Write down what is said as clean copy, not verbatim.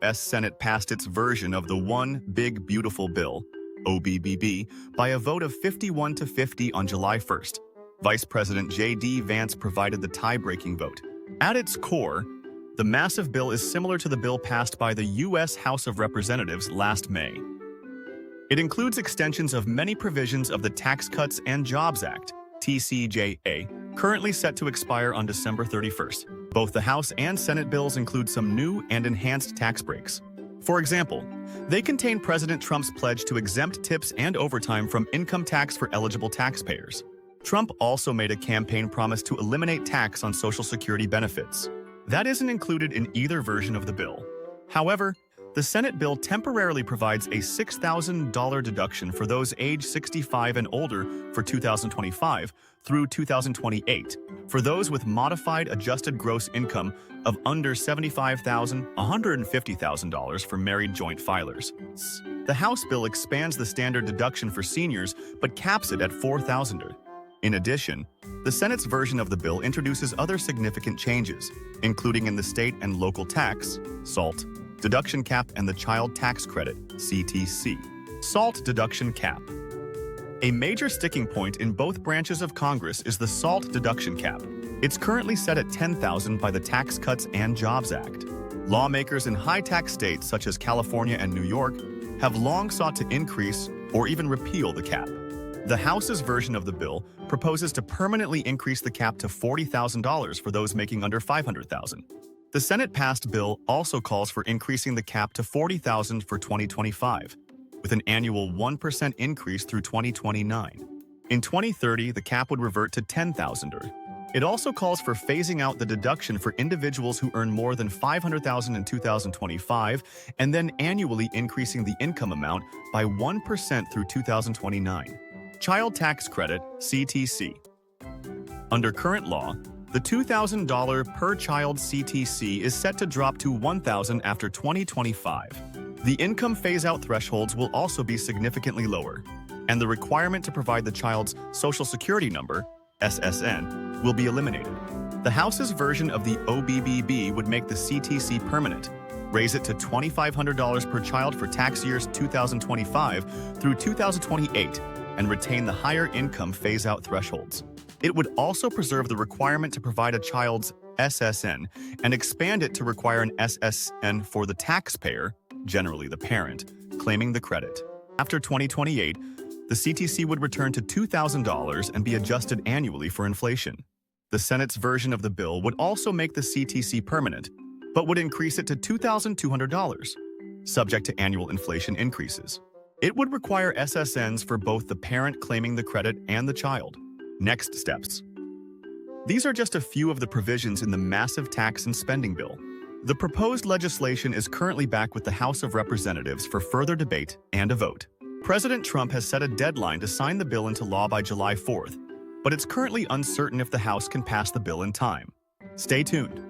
U.S. Senate passed its version of the One Big Beautiful Bill, OBBB, by a vote of 51 to 50 on July 1st. Vice President J.D. Vance provided the tie-breaking vote. At its core, the massive bill is similar to the bill passed by the U.S. House of Representatives last May. It includes extensions of many provisions of the Tax Cuts and Jobs Act, TCJA, currently set to expire on December 31st. Both the House and Senate bills include some new and enhanced tax breaks. For example, they contain President Trump's pledge to exempt tips and overtime from income tax for eligible taxpayers. Trump also made a campaign promise to eliminate tax on Social Security benefits. That isn't included in either version of the bill. However, the Senate bill temporarily provides a $6,000 deduction for those age 65 and older for 2025 through 2028 for those with modified adjusted gross income of under $75,000, $150,000 for married joint filers. The House bill expands the standard deduction for seniors but caps it at $4,000. In addition, the Senate's version of the bill introduces other significant changes, including in the state and local tax, SALT, deduction cap and the Child Tax Credit, CTC. SALT deduction cap. A major sticking point in both branches of Congress is the SALT deduction cap. It's currently set at $10,000 by the Tax Cuts and Jobs Act. Lawmakers in high-tax states such as California and New York have long sought to increase or even repeal the cap. The House's version of the bill proposes to permanently increase the cap to $40,000 for those making under $500,000. The Senate-passed bill also calls for increasing the cap to $40,000 for 2025, with an annual 1% increase through 2029. In 2030, the cap would revert to $10,000. It also calls for phasing out the deduction for individuals who earn more than $500,000 in 2025 and then annually increasing the income amount by 1% through 2029. Child Tax Credit, CTC. Under current law, the $2,000 per child CTC is set to drop to $1,000 after 2025. The income phase-out thresholds will also be significantly lower, and the requirement to provide the child's Social Security number, SSN, will be eliminated. The House's version of the OBBB would make the CTC permanent, raise it to $2,500 per child for tax years 2025 through 2028, and retain the higher income phase-out thresholds. It would also preserve the requirement to provide a child's SSN and expand it to require an SSN for the taxpayer, generally the parent, claiming the credit. After 2028, the CTC would return to $2,000 and be adjusted annually for inflation. The Senate's version of the bill would also make the CTC permanent, but would increase it to $2,200, subject to annual inflation increases. It would require SSNs for both the parent claiming the credit and the child. Next steps. These are just a few of the provisions in the massive tax and spending bill. The proposed legislation is currently back with the House of Representatives for further debate and a vote. President Trump has set a deadline to sign the bill into law by July 4th, but it's currently uncertain if the House can pass the bill in time. Stay tuned.